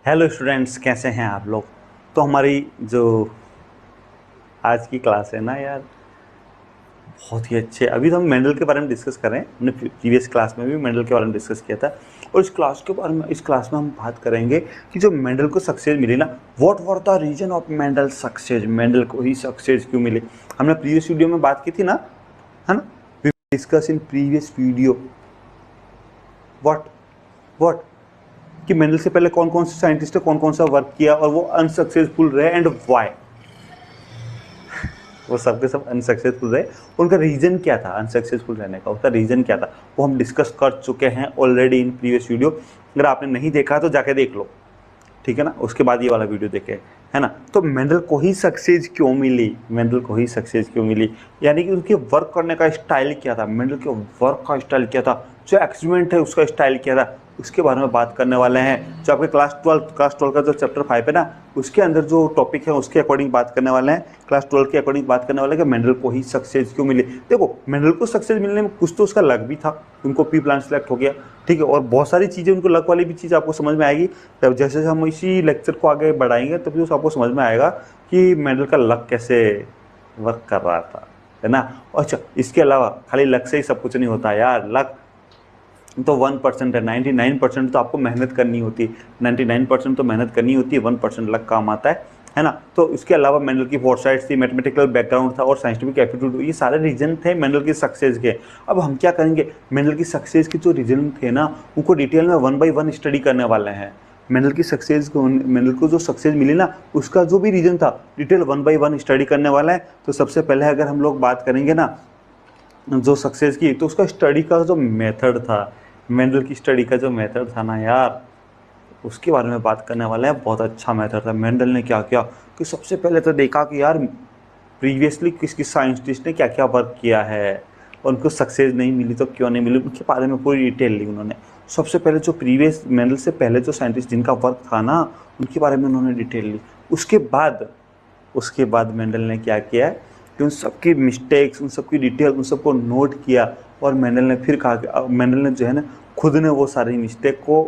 Hello students, कैसे हैं आप लोग। तो हमारी जो आज की क्लास है ना यार, बहुत ही अच्छे। अभी तो हम मेंडल के बारे में डिस्कस कर रहे हैं। हमने प्रीवियस क्लास में भी मेंडल के बारे में डिस्कस किया था, और इस क्लास में हम बात करेंगे कि जो मेंडल को सक्सेस मिली ना, what were the reason of Mendel success. Mendel को ही सक्सेस क्यों मिली। हमने प्रीवियस वीडियो में बात की थी ना, है ना। We discuss in previous video what what कि मेंडल से पहले कौन कौन से साइंटिस्ट ने कौन कौन सा वर्क किया और वो अनसक्सेसफुल रहे, एंड व्हाई वो सबके सब अनसक्सेसफुल रहे। उनका रीजन क्या था अनसक्सेसफुल रहने का, उसका रीजन क्या था, वो हम डिस्कस कर चुके हैं ऑलरेडी इन प्रीवियस वीडियो। अगर आपने नहीं देखा तो जाके देख लो, ठीक है ना। उसके बाद ये वाला वीडियो देखे, है ना। तो मेंडल को ही सक्सेस क्यों मिली, मेंडल को ही सक्सेस क्यों मिली, यानी कि उनके वर्क करने का स्टाइल क्या था, मेंडल के वर्क का स्टाइल क्या था, जो एक्सपेरिमेंट है उसका स्टाइल क्या था, उसके बारे में बात करने वाले हैं। जो आपके क्लास 12 का जो चैप्टर 5 है ना, उसके अंदर जो टॉपिक है उसके अकॉर्डिंग बात करने वाले हैं। क्लास 12 के अकॉर्डिंग बात करने वाले हैं कि मेंडल को ही सक्सेस क्यों मिली। देखो, मेंडल को सक्सेस मिलने में कुछ तो उसका लक भी था, उनको पी प्लान सेलेक्ट हो गया, ठीक है। और बहुत सारी चीज़ें उनको लक वाली भी चीज़ आपको समझ में आएगी। तब जैसे हम इसी लेक्चर को आगे बढ़ाएंगे तभी उस आपको समझ में आएगा कि मेंडल का लक कैसे वर्क कर रहा था, है ना। अच्छा, इसके अलावा खाली लक से ही सब कुछ नहीं होता यार। लक तो 1% है, 99% तो आपको मेहनत करनी होती है। 99% तो मेहनत करनी होती है, 1% लक काम आता है ना। तो इसके अलावा मेंडल की फोरसाइट थी, मैथमेटिकल बैकग्राउंड था और साइंटिफिक एप्टीट्यूड, ये सारे रीजन थे मेंडल की सक्सेस के। अब हम क्या करेंगे, मेंडल की सक्सेस के जो रीजन थे ना, उनको डिटेल में 1 बाय 1 स्टडी करने वाले हैं। मेंडल को जो सक्सेस मिली ना, उसका जो भी रीजन था डिटेल 1 बाय 1 स्टडी करने वाला है। तो सबसे पहले अगर हम लोग बात करेंगे ना जो सक्सेस की, तो उसका स्टडी का जो मेथड था, मेंडल की स्टडी का जो मेथड था ना यार, उसके बारे में बात करने वाले हैं। बहुत अच्छा मेथड था। मेंडल ने क्या किया कि सबसे पहले तो देखा कि यार प्रीवियसली किस किस साइंटिस्ट ने क्या क्या वर्क किया है, और उनको सक्सेस नहीं मिली तो क्यों नहीं मिली, उनके बारे में पूरी डिटेल ली उन्होंने। सबसे पहले जो प्रीवियस मेंडल से पहले जो साइंटिस्ट जिनका वर्क था ना, उनके बारे में उन्होंने डिटेल ली। उसके बाद मेंडल ने क्या किया कि उन सबकी मिस्टेक्स, उन सबकी डिटेल, उन सबको नोट किया। और मेंडल ने फिर कहा कि मेंडल ने जो है ना, खुद ने वो सारी मिस्टेक को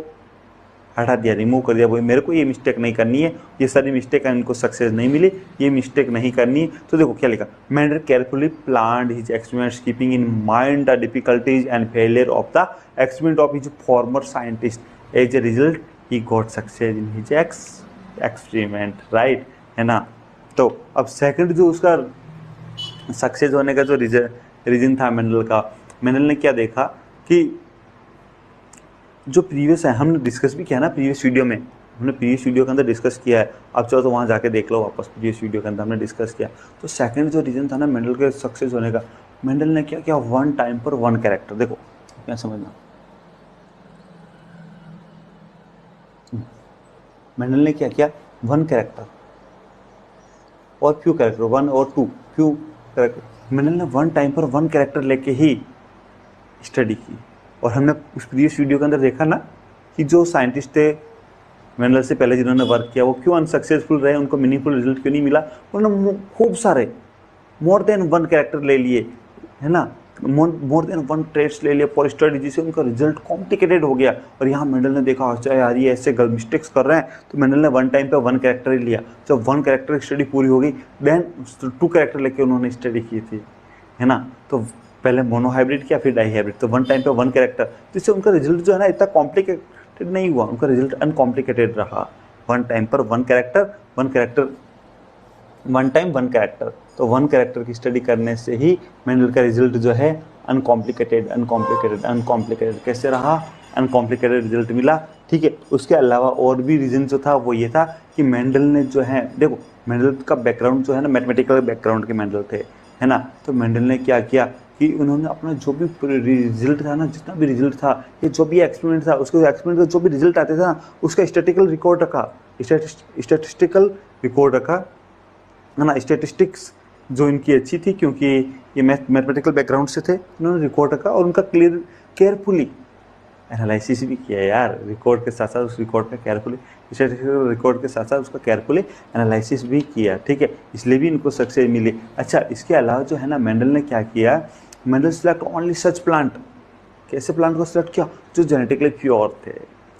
हटा दिया, रिमूव कर दिया। भाई मेरे को ये मिस्टेक नहीं करनी है, ये सारी मिस्टेक है, इनको सक्सेस नहीं मिली, ये मिस्टेक नहीं करनी है। तो देखो क्या लिखा, Mendel carefully planned his experiments keeping in mind the difficulties and failure of the experiment of his former scientist. As a result he got success in his experiment, right, है ना। तो अब सेकंड जो उसका सक्सेस होने का जो reason था मेंडल का, मेंडल ने क्या देखा कि जो प्रीवियस है, हमने डिस्कस भी किया ना प्रीवियस वीडियो में, हमने प्रीवियस वीडियो के अंदर डिस्कस किया है। अब चलो तो वहाँ जाके देख लो वापस, प्रीवियस वीडियो के अंदर हमने डिस्कस किया। तो सेकंड जो रीजन था ना मेंडल के सक्सेस होने का, मेंडल ने क्या किया, 1 टाइम पर 1 कैरेक्टर। देखो क्या समझना, मेंडल ने क्या किया, 1 कैरेक्टर और फ्यू कैरेक्टर, 1 और 2 फ्यू कैरेक्टर। मेंडल ने 1 टाइम पर 1 कैरेक्टर लेके ही स्टडी की। और हमने उस प्रीवियस वीडियो के अंदर देखा ना कि जो साइंटिस्ट थे मेंडल से पहले जिन्होंने वर्क किया, वो क्यों अनसक्सेसफुल रहे, उनको मीनिंगफुल रिजल्ट क्यों नहीं मिला। उन्होंने खूब सारे मोर देन 1 कैरेक्टर ले लिए, है ना, मोर देन 1 ट्रेड्स ले लिए फॉर स्टडी, जिससे उनका रिजल्ट कॉम्प्लिकेटेड हो गया। और यहाँ मेंडल ने देखा, अच्छा यार ये ऐसे मिस्टेक्स कर रहे हैं, तो मेंडल ने 1 टाइम पे 1 कैरेक्टर ही लिया। जब 1 कैरेक्टर की स्टडी पूरी हो गई, देन 2 कैरेक्टर लेके उन्होंने स्टडी की थी, है ना। तो पहले मोनोहाइब्रिड किया, फिर डाईहाइब्रिड। तो 1 टाइम पे 1 कैरेक्टर, जिससे उनका रिजल्ट जो है ना इतना कॉम्प्लिकेटेड नहीं हुआ, उनका रिजल्ट अनकॉम्प्लिकेटेड रहा। 1 टाइम पर 1 कैरेक्टर, 1 टाइम 1 कैरेक्टर। तो 1 कैरेक्टर की स्टडी करने से ही मेंडल का रिजल्ट जो है अनकॉम्प्लिकेटेड कैसे रहा, अनकॉम्प्लिकेटेड रिजल्ट मिला, ठीक है। उसके अलावा और भी रीजन जो था वो ये था कि मेंडल ने जो है, देखो मेंडल का बैकग्राउंड जो है ना, मैथमेटिकल बैकग्राउंड के मेंडल थे, है ना। तो मेंडल ने क्या किया कि उन्होंने अपना जो भी रिजल्ट था ना, जितना भी रिजल्ट था, ये जो भी एक्सपेरिमेंट था, उसके एक्सपेरिमेंट का जो भी रिजल्ट आते थे ना, उसका स्टैटिस्टिकल रिकॉर्ड रखा, है ना। स्टैटिस्टिक्स जो इनकी अच्छी थी, क्योंकि ये मैथमेटिकल बैकग्राउंड से थे, उन्होंने रिकॉर्ड रखा और उनका केयरफुली एनालिसिस भी किया यार। रिकॉर्ड के साथ साथ उस रिकॉर्ड का केयरफुली, स्टैटिस्टिकल रिकॉर्ड के साथ साथ उसका केयरफुली एनालिसिस भी किया, ठीक है। इसलिए भी इनको सक्सेस मिली। अच्छा, इसके अलावा जो है ना, मेंडल ने क्या किया, Mendel select only such plant. कैसे प्लांट को सिलेक्ट किया, जो जेनेटिकली प्योर थे,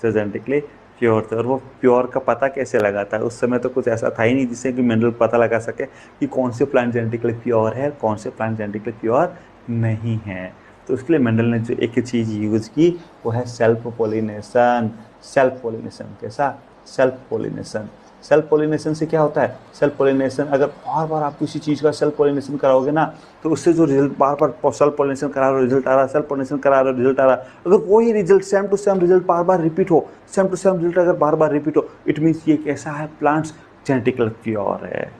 जो जेनेटिकली प्योर थे। और वो प्योर का पता कैसे लगा था? उस समय तो कुछ ऐसा था ही नहीं जिससे कि मेंडल पता लगा सके कि कौन से प्लांट जेनेटिकली प्योर है, कौन से प्लांट जेनेटिकली प्योर नहीं है। तो उसके लिए मेंडल ने जो एक चीज़ यूज़ की वो है सेल्फ पोलिनेशन। सेल्फ पोलिनेशन कैसा? Self pollination. सेल्फ पोलिनेशन से क्या होता है? सेल्फ पोलिनेशन, अगर बार बार आप किसी चीज़ का सेल्फ पोलिनेशन कराओगे ना, तो उससे जो रिजल्ट बार बार सेल्फ पोलिनेशन करा रहे हो रिजल्ट आ रहा है, सेल्फ पोलिनेशन करा रहे हो रिजल्ट आ रहा है, अगर वही result same to same result बार बार रिपीट हो, सेम टू सेम रिजल्ट अगर बार बार रिपीट हो, इट मीन्स ये कैसा है? प्लांट्स जेनेटिकली प्योर है।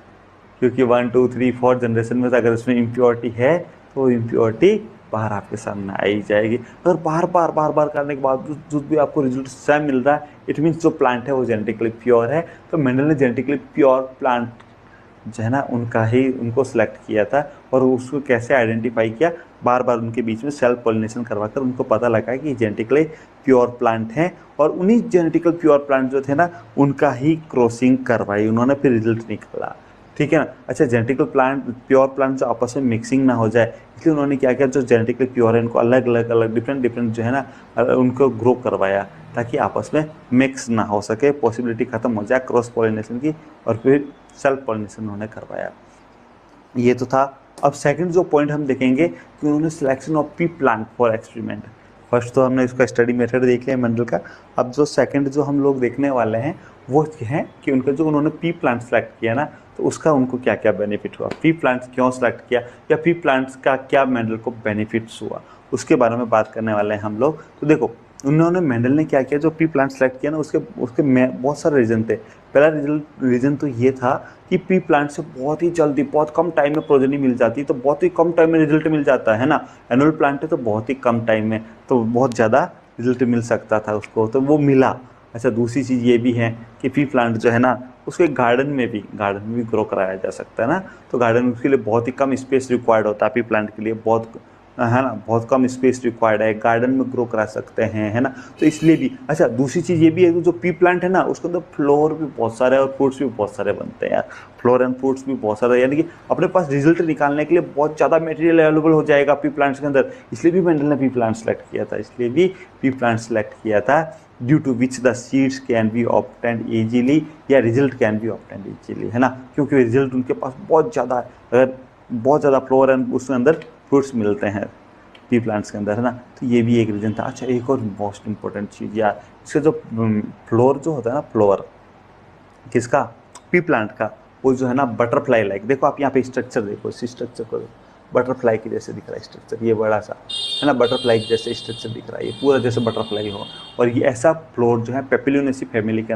क्योंकि 1 2 3 4 जनरेशन में अगर इसमें इम्प्योरिटी है तो इम्प्योरिटी बाहर आपके सामने आई जाएगी। अगर बार बार करने के बाद जो भी आपको रिजल्ट सेम मिल रहा है, इट मीन्स जो प्लांट है वो जेनेटिकली प्योर है। तो मेंडल ने जेनेटिकली प्योर प्लांट जो है ना उनको सेलेक्ट किया था। और उसको कैसे आइडेंटिफाई किया? बार बार उनके बीच में सेल्फ पॉलिनेशन करवाकर उनको पता लगा कि जेनेटिकली प्योर प्लांट हैं। और उन्हीं जेनेटिकल प्योर प्लांट जो थे ना उनका ही क्रॉसिंग करवाई उन्होंने, फिर रिजल्ट निकाला। ठीक है ना? अच्छा, जेनेटिकल प्लांट प्योर प्लांट जो आपस में मिक्सिंग ना हो जाए, इसलिए उन्होंने क्या किया, जो जेनेटिकली प्योर है इनको अलग अलग डिफरेंट जो है ना उनको ग्रो करवाया, ताकि आपस में मिक्स ना हो सके, पॉसिबिलिटी खत्म हो जाए क्रॉस पॉलिनेशन की। और फिर सेल्फ पॉलिनेशन उन्होंने करवाया। ये तो था। अब सेकंड जो पॉइंट हम देखेंगे कि उन्होंने selection of P plant for experiment. First तो हमने इसका स्टडी मेथड देख लिया मेंडल का। अब जो सेकंड जो हम लोग देखने वाले हैं वो है कि उनका जो उन्होंने पी प्लांट सेलेक्ट किया ना, तो उसका उनको क्या क्या बेनिफिट हुआ, पी प्लांट्स क्यों सेलेक्ट किया, या पी प्लांट्स का क्या मेंडल को बेनिफिट्स हुआ, उसके बारे में बात करने वाले हैं हम लोग। तो देखो, उन्होंने मेंडल ने क्या किया, जो पी प्लांट सेलेक्ट किया ना उसके उसके बहुत सारे रीजन थे। पहला रीजन तो ये था कि पी प्लांट से बहुत ही जल्दी बहुत कम टाइम में प्रोजेनी मिल जाती, तो बहुत ही कम टाइम में रिजल्ट मिल जाता है ना। एनुअल प्लांट है तो बहुत ही कम टाइम में तो बहुत ज़्यादा रिजल्ट मिल सकता था उसको, तो वो मिला। अच्छा, दूसरी चीज़ ये भी है कि पी प्लांट जो है ना उसको एक गार्डन में भी ग्रो कराया जा सकता है ना। तो गार्डन के लिए बहुत ही कम स्पेस रिक्वायर्ड होता है, पी प्लांट के लिए बहुत है ना, बहुत कम स्पेस रिक्वायर्ड है, गार्डन में ग्रो करा सकते हैं, है ना। तो इसलिए भी अच्छा, दूसरी चीज़ ये भी है कि जो पी प्लांट है ना उसके अंदर फ्लोर भी बहुत सारे और फ्रूट्स भी बहुत सारे बनते हैं यार। फ्लोर एंड फ्रूट्स भी बहुत सारे, यानी कि अपने पास रिजल्ट निकालने के लिए बहुत ज़्यादा मटेरियल अवेलेबल हो जाएगा पी प्लांट्स के अंदर। इसलिए भी मेंडल ने पी प्लांट सेलेक्ट किया था, इसलिए भी पी प्लांट सेलेक्ट किया था, due to which the seeds can be obtained easily, या result can be obtained easily, है ना। क्योंकि रिजल्ट उनके पास बहुत ज़्यादा है, अगर बहुत ज़्यादा फ्लोर एंड उसके अंदर फ्रूट्स मिलते हैं पी प्लांट्स के अंदर, है ना। तो ये भी एक रीज़न था। अच्छा, एक और मोस्ट इंपॉर्टेंट चीज़ यार, इसका जो फ्लोर जो होता है ना, फ्लोर किसका? पी प्लांट का, वो जो है ना बटरफ्लाई लाइक, देखो आप यहाँ पे स्ट्रक्चर देखो, इस स्ट्रक्चर को बटरफ्लाई की जैसे दिख रहा है स्ट्रक्चर, ये बड़ा सा है ना, बटरफ्लाई जैसे स्ट्रक्चर दिख रहा है, ये पूरा जैसे बटरफ्लाई हो। और ये ऐसा फ्लोर जो है पेपिलोनेसी फैमिली के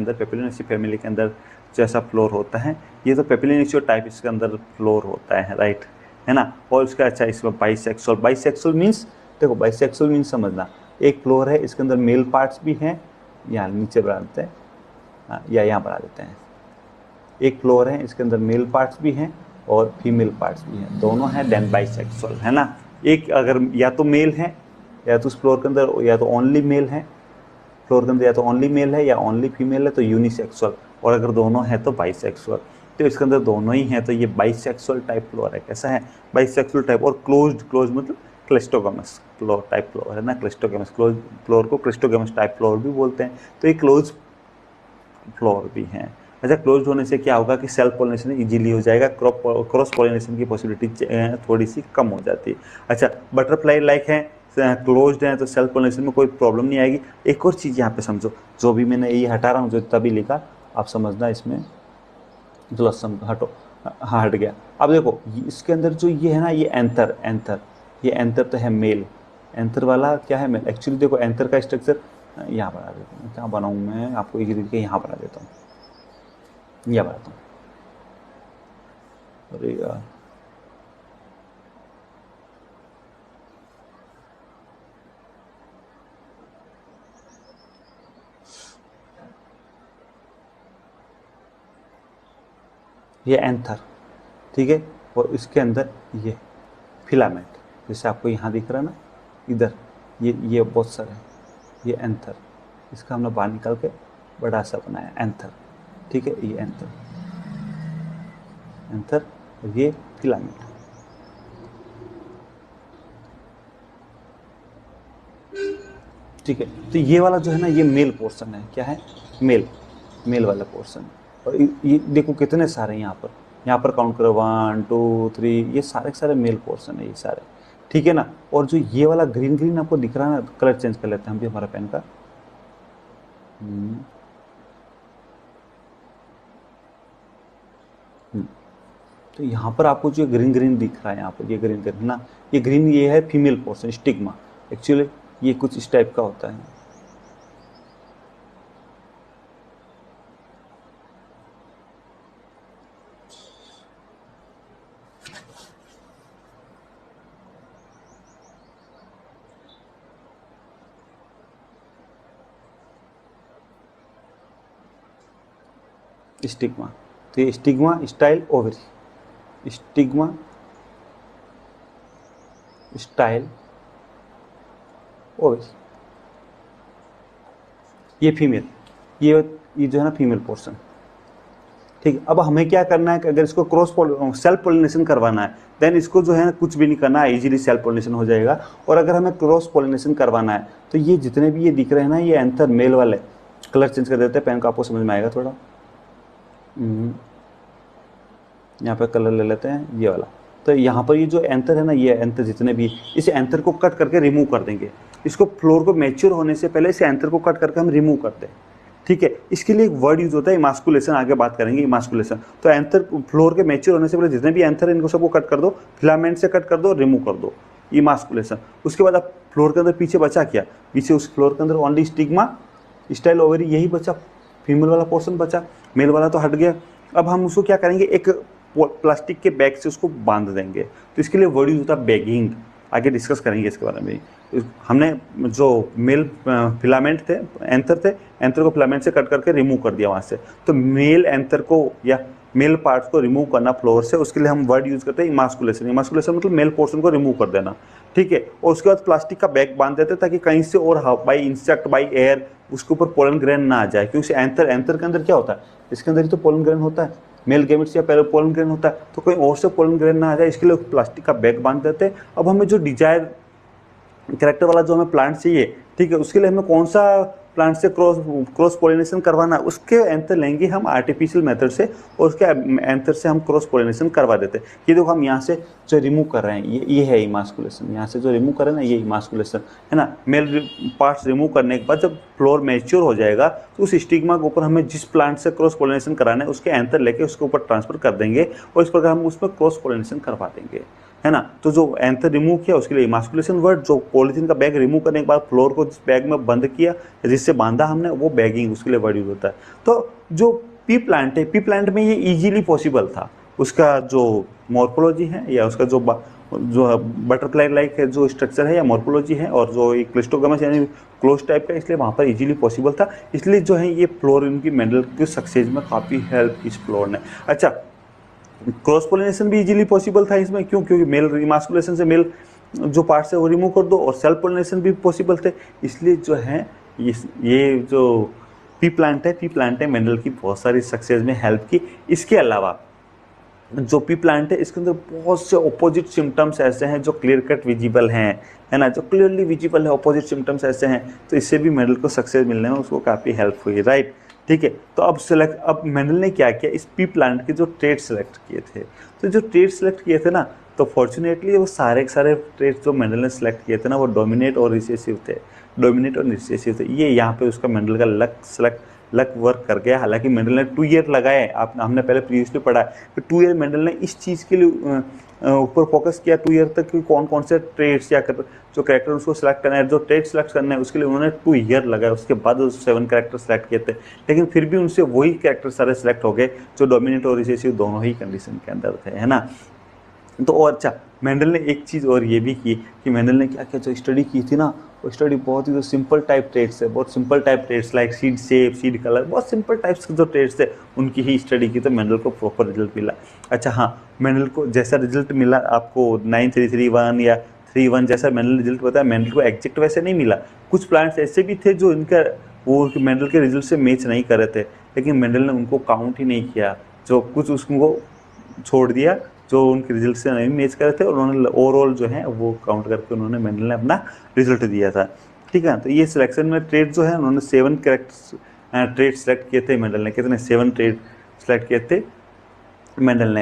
अंदर जैसा फ्लोर होता है, ये तो पेपिलोनेसी टाइप इसके अंदर फ्लोर होता है, राइट, है ना। और उसका अच्छा, इसमें बाइसेक्सुअल मीन्स, देखो बाइसेक्सुअल मीन्स समझना, एक फ्लोर है इसके अंदर मेल पार्ट्स भी हैं, यहाँ नीचे बढ़ा देते हैं, या यहाँ बढ़ा देते हैं, एक फ्लोर है इसके अंदर मेल पार्ट्स भी हैं और फीमेल पार्ट्स भी हैं, दोनों हैं, देन बाइसेक्सुअल, है ना। एक अगर या तो मेल है, या तो उस फ्लोर के अंदर या तो ओनली मेल है, फ्लोर के अंदर या तो ओनली मेल है या ओनली फीमेल है, तो यूनिसेक्सुअल। और अगर दोनों है तो बाइसेक्सुअल। तो इसके अंदर दोनों ही हैं, तो ये बाइसेक्सुअल टाइप फ्लोर है। कैसा है? Bisexual type. और क्लोज मतलब क्लिस्टोगमस फ्लोर टाइप फ्लोर है ना, क्लिस्टोगमस, क्लोज फ्लोर को क्लिस्टोगमस टाइप फ्लोर भी बोलते हैं। तो ये क्लोज फ्लोर भी हैं। अच्छा, क्लोज होने से क्या होगा कि सेल्फ पॉलिनेशन इजीली हो जाएगा, क्रॉस पॉलिनेशन की पॉसिबिलिटी थोड़ी सी कम हो जाती है। अच्छा, बटरफ्लाई लाइक है, क्लोज्ड है, तो सेल्फ पॉलिनेशन में कोई प्रॉब्लम नहीं आएगी। एक और चीज़ यहाँ पे समझो, जो भी मैंने ये हटा रहा हूँ, जो तभी लिखा आप समझना इसमें, जो हटो, हाँ हट गया। अब देखो इसके अंदर जो ये है ना, ये एंथर, ये एंथर तो है मेल, एंथर वाला क्या है मेल। एक्चुअली देखो एंथर का स्ट्रक्चर यहाँ बना देता हूँ, क्या बनाऊँ मैं आपको इजी तरीके यहाँ बना देता हूँ, यह बनाता हूँ। अरे यार, ये एंथर, ठीक है। और इसके अंदर ये फिलामेंट, जैसे आपको यहाँ दिख रहा है ना, इधर ये बहुत सारे, ये एंथर, इसका हमने बाहर निकाल के बड़ा सा बनाया एंथर, ठीक है। ये एंथर और ये फिलामेंट। ठीक है। तो ये वाला जो है ना, ये मेल पोर्शन है। क्या है? मेल, मेल वाला पोर्शन। और ये देखो कितने सारे यहाँ पर काउंट करो, 1 2 3, ये सारे के सारे मेल पोर्शन है ये सारे, ठीक है ना। और जो ये वाला ग्रीन ग्रीन आपको दिख रहा है ना, कलर चेंज कर लेते हैं हम भी हमारा पेन का। तो यहाँ पर आपको जो ग्रीन ग्रीन दिख रहा है, यहाँ पर ये ग्रीन ग्रीन ना, ये ग्रीन, ये है फीमेल पोर्शन, स्टिग्मा। एक्चुअली ये कुछ इस टाइप का होता है। स्टिग्मा, तो ये stigma style ovary, stigma style ovary, ये फीमेल, ये जो है ना फीमेल पोर्शन, ठीक है। अब हमें क्या करना है कि अगर इसको क्रॉस सेल्फ पोलिनेशन करवाना है, देन इसको जो है ना कुछ भी नहीं करना है, इजीली सेल्फ पोलिनेशन हो जाएगा। और अगर हमें क्रॉस पोलिनेशन करवाना है तो ये जितने भी ये दिख रहे हैं ना, ये एंथर मेल वाले, कलर चेंज कर देते हैं, पेन का आपको समझ में आएगा थोड़ा। यहाँ पे कलर ले लेते हैं ये वाला। तो यहाँ पर ये जो एंथर है ना, ये एंथर जितने भी, इस एंथर को कट करके रिमूव कर देंगे। इसको फ्लोर को मैच्योर होने से पहले इस एंथर को कट करके हम रिमूव करते हैं, ठीक है। इसके लिए एक वर्ड यूज होता है इमास्कुलेशन, आगे बात करेंगे इमास्कुलेशन। तो एंथर फ्लोर के मैच्योर होने से पहले जितने भी एंथर है इनको सबको कट कर दो, फिलामेंट से कट कर दो, रिमूव कर दो, इमास्कुलेशन। उसके बाद आप फ्लोर के अंदर पीछे बचा क्या, पीछे उस फ्लोर के अंदर ओनली स्टिग्मा स्टाइल ओवरी, यही बचा, फीमेल वाला पोर्शन बचा, मेल वाला तो हट गया। अब हम उसको क्या करेंगे, एक प्लास्टिक के बैग से उसको बांध देंगे। तो इसके लिए वर्ड यूज होता है बैगिंग, आगे डिस्कस करेंगे इसके बारे में। हमने जो मेल फिलामेंट थे, एंथर को फिलामेंट से कट करके रिमूव कर दिया वहाँ से। तो मेल एंथर को या मेल पार्ट्स को रिमूव करना फ्लोर से, उसके लिए हम वर्ड यूज करते हैं इमास्कुलेशन। इमास्कुलेशन मतलब मेल पोर्शन को रिमूव कर देना, ठीक है। और उसके बाद प्लास्टिक का बैग बांध देते हैं ताकि कहीं से और बाई इंसेक्ट बाई एयर उसके ऊपर पोलन ग्रेन ना आ जाए, क्योंकि एंथर के अंदर क्या होता है, इसके अंदर ही तो पोलन ग्रेन होता है, मेल गैमेट्स या पहले पोलन ग्रेन होता है, तो कहीं और से पोलन ग्रेन ना आ जाए, इसके लिए प्लास्टिक का बैग बांध देते हैं। अब हमें जो डिजायर कैरेक्टर वाला जो हमें प्लांट चाहिए, ठीक है, उसके लिए हमें कौन सा प्लांट से क्रॉस पोलिनेशन करवाना है, उसके एंथर लेंगे हम आर्टिफिशियल मेथड से, और उसके एंथर से हम क्रॉस पोलिनेशन करवा देते हैं। ये देखो हम यहाँ से जो रिमूव कर रहे हैं, ये है इमास्कुलेशन। यहाँ से जो रिमूव कर रहे हैं ना, ये इमास्कुलेशन है ना। मेल पार्ट्स रिमूव करने के बाद जब फ्लोर मैच्योर हो जाएगा तो उस स्टिग्मा के ऊपर हमें जिस प्लांट से क्रॉस पोलिनेशन कराना है उसके एंथर लेके उसके ऊपर ट्रांसफर कर देंगे, और इस प्रकार हम उसमें क्रॉस पोलिनेशन करवा देंगे, है ना। तो जो एंथर रिमूव किया उसके लिए इमास्कुलेशन वर्ड, जो पॉलीथीन का बैग रिमूव करने के बाद फ्लोर को जिस बैग में बंद किया, जिससे बांधा हमने, वो बैगिंग, उसके लिए वर्ड यूज होता है। तो जो पी प्लांट है, पी प्लांट में ये इजीली पॉसिबल था। उसका जो मॉर्फोलॉजी है या उसका जो बटरफ्लाई लाइक है जो स्ट्रक्चर है या मॉर्फोलॉजी है, और जो एक क्लिस्टोगमस यानी क्लोज टाइप का, इसलिए वहाँ पर इजीली पॉसिबल था। इसलिए जो है ये फ्लोर इनकी मेंडल की सक्सेस में काफ़ी हेल्प इस फ्लोर ने। अच्छा, क्रॉस पोलिनेशन भी इजीली पॉसिबल था इसमें, क्यों, क्योंकि मेल इमास्कुलेशन से मेल जो पार्ट्स है वो रिमूव कर दो, और सेल्फ पोलिनेशन भी पॉसिबल थे। इसलिए जो है ये जो पी प्लांट है मेंडल की बहुत सारी सक्सेस में हेल्प की। इसके अलावा जो पी प्लांट है, इसके अंदर बहुत से ऑपोजिट सिम्टम्स ऐसे हैं जो क्लियर कट विजिबल हैं, है ना, जो क्लियरली विजिबल है, ऑपोजिट सिम्टम्स ऐसे हैं, तो इससे भी मेंडल को सक्सेस मिलने में उसको काफ़ी हेल्प हुई, राइट, ठीक है। तो अब मेंडल ने क्या किया, इस पी प्लांट के जो ट्रेट सेलेक्ट किए थे, तो जो ट्रेट सेलेक्ट किए थे ना, तो फॉर्चुनेटली वो सारे के सारे ट्रेट जो मेंडल ने सेलेक्ट किए थे ना, वो डोमिनेट और रिसेसिव थे, ये यहाँ पे उसका मेंडल का लक वर्क कर गया। हालांकि मेंडल ने 2 ईयर लगाए, हमने पहले प्रीवियसली पढ़ा है कि 2 ईयर मेंडल ने इस चीज़ के लिए ऊपर फोकस किया 2 ईयर तक कि कौन कौन से ट्रेड्स या जो कैरेक्टर उसको सिलेक्ट करना है, जो ट्रेड सिलेक्ट करना है, उसके लिए उन्होंने 2 ईयर लगाए। उसके बाद 7 कैरेक्टर सेलेक्ट किए थे, लेकिन फिर भी उनसे वही कैरेक्टर सारे सेलेक्ट हो गए जो डोमिनेट और रिसेसिव दोनों ही कंडीशन के अंदर थे, है ना। तो और अच्छा, मेंडल ने एक चीज़ और ये भी की कि मेंडल ने क्या किया, जो स्टडी की थी ना, वो स्टडी बहुत ही जो सिंपल टाइप ट्रेड्स है, बहुत simple type traits like seed shape, seed colour, बहुत सिंपल टाइप्स के जो ट्रेड्स थे उनकी ही स्टडी की, तो मेंडल को प्रॉपर रिजल्ट मिला। अच्छा हाँ, मेंडल को जैसा रिजल्ट मिला आपको 9331 या 31 जैसा मेंडल रिजल्ट बताया, मेंडल को एग्जैक्ट वैसे नहीं मिला। कुछ प्लांट्स ऐसे भी थे जो इनका वो मेंडल के रिजल्ट से मैच नहीं कर रहे थे, लेकिन मेंडल ने उनको काउंट ही नहीं किया, जो कुछ उसको छोड़ दिया जो उनके रिजल्ट से नहीं मैच कर रहे थे, और उन्होंने ओवरऑल जो है वो काउंट करके उन्होंने मेंडल ने अपना रिजल्ट दिया था। ठीक है। तो ये सिलेक्शन में ट्रेड जो है उन्होंने 7 करेक्ट ट्रेड सेलेक्ट किए थे मेंडल ने। कितने? 7 ट्रेड सेलेक्ट किए थे मेंडल ने।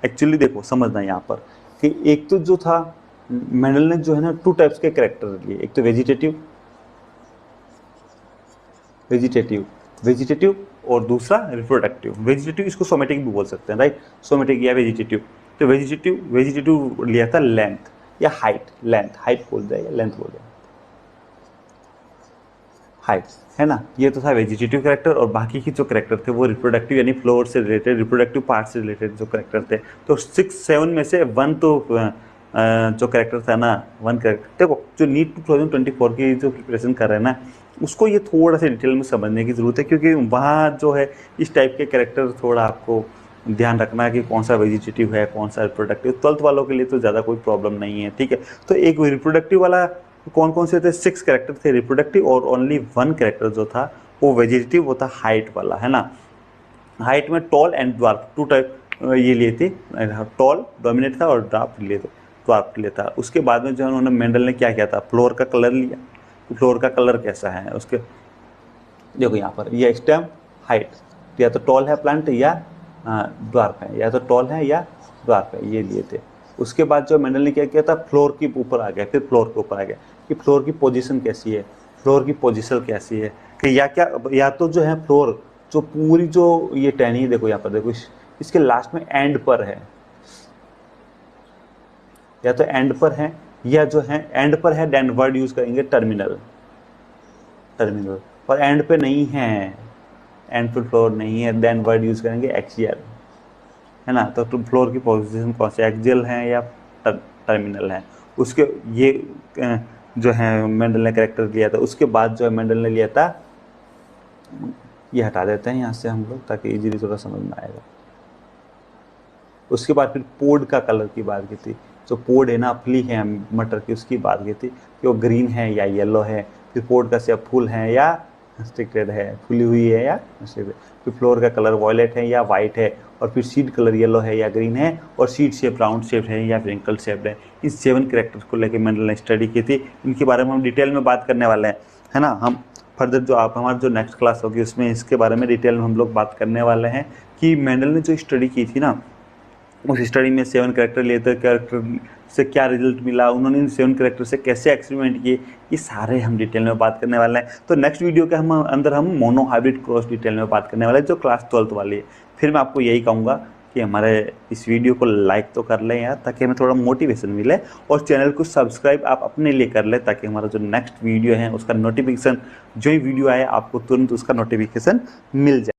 एक्चुअली देखो समझना यहाँ पर कि एक तो जो था मेंडल ने जो है ना 2 टाइप्स के करेक्टर लिए, एक तो वेजिटेटिव और दूसरा रिप्रोडक्टिव। वेजिटेटिव इसको सोमेटिक भी बोल सकते हैं, राइट, सोमेटिक या वेजिटेटिव। तो वेजिटेटिव लिया था लेंथ या हाइट बोल जाए या लेंथ बोल जाए, हाइट है ना। ये तो था वेजिटेटिव कैरेक्टर, और बाकी के जो कैरेक्टर थे वो रिप्रोडक्टिव यानी फ्लोर से रिलेटेड, रिप्रोडक्टिव पार्ट से रिलेटेड जो कैरेक्टर थे। तो 6-7 में से 1 तो जो कैरेक्टर था ना, 1 कैरेक्टर। देखो जो नीट 2024 की जो प्रिपरेशन कर रहे हैं ना, उसको ये थोड़ा सा डिटेल में समझने की ज़रूरत है, क्योंकि वहाँ जो है इस टाइप के कैरेक्टर थोड़ा आपको ध्यान रखना है कि कौन सा वेजिटेटिव है, कौन सा रिप्रोडक्टिव। 12th वालों के लिए तो ज़्यादा कोई प्रॉब्लम नहीं है, ठीक है। तो एक रिप्रोडक्टिव वाला कौन कौन से थे? 6 कैरेक्टर थे रिप्रोडक्टिव, और ओनली 1 कैरेक्टर जो था वो वेजिटेटिव, वो था हाइट वाला, है ना। हाइट में टॉल एंड ड्वार्फ 2 टाइप ये लिए थे। टॉल डोमिनेट था और ड्वार्फ लिए थे, ड्वार्फ लिए था। उसके बाद में जो है उन्होंने मेंडल ने क्या किया था, फ्लोर का कलर लिया। फ्लोर का कलर कैसा है उसके, देखो यहाँ पर ये स्टेम हाइट, या तो टॉल है प्लांट या ड्वार्फ है, या तो टॉल है या ड्वार्फ है, ये लिए थे। उसके बाद जो मेंडल ने क्या किया था, फ्लोर के ऊपर आ गया, फिर फ्लोर के ऊपर आ गया कि फ्लोर की पोजीशन कैसी है, फ्लोर की पोजीशन कैसी है, कि या तो जो है फ्लोर जो पूरी जो ये टहनी, देखो यहाँ पर देखो इसके लास्ट में एंड पर है, या तो एंड पर है, या जो है एंड पर है देन वर्ड यूज करेंगे टर्मिनल, और एंड पे नहीं है, एंड पे फ्लोर नहीं है, देन वर्ड यूज करेंगे एक्सियल, है ना। तो फ्लोर की पोजीशन कौन सी, एक्सियल है या टर्मिनल है, उसके ये जो है मेंडल ने कैरेक्टर लिया था। उसके बाद जो है मेंडल ने लिया था, ये हटा देते हैं यहाँ से हम लोग ताकि इजीली थोड़ा समझ में आएगा। उसके बाद फिर पोड का कलर की बात की थी, जो पोड है ना, फली है मटर की, उसकी बात की थी कि वो ग्रीन है या येलो है। फिर पोड का शेप फुल है या स्टिक्टेड है, फुली हुई है या स्टिक्टेड। फिर फ्लोर का कलर वॉयलेट है या वाइट है, और फिर सीड कलर येलो है या ग्रीन है, और सीड शेप राउंड शेप है या रिंकल शेप है। इन 7 कैरेक्टर्स को लेकर मेंडल ने स्टडी की थी। इनके बारे में हम डिटेल में बात करने वाले हैं, है ना। हम फर्दर जो हमारी जो नेक्स्ट क्लास होगी उसमें इसके बारे में डिटेल में हम लोग बात करने वाले हैं कि मेंडल ने जो स्टडी की थी ना, उस स्टडी में 7 कैरेक्टर लिए थे, कैरेक्टर से क्या रिजल्ट मिला, उन्होंने इन 7 कैरेक्टर से कैसे एक्सपेरिमेंट किए, ये सारे हम डिटेल में बात करने वाले हैं। तो नेक्स्ट वीडियो के अंदर हम मोनो हाइब्रिड क्रॉस डिटेल में बात करने वाले हैं, जो क्लास 12th वाली है। फिर मैं आपको यही कहूँगा कि हमारे इस वीडियो को लाइक तो कर लें यार, ताकि हमें थोड़ा मोटिवेशन मिले, और चैनल को सब्सक्राइब आप अपने लिए कर लें, ताकि हमारा जो नेक्स्ट वीडियो है उसका नोटिफिकेशन, जो ही वीडियो आए आपको तुरंत उसका नोटिफिकेशन मिल जाए।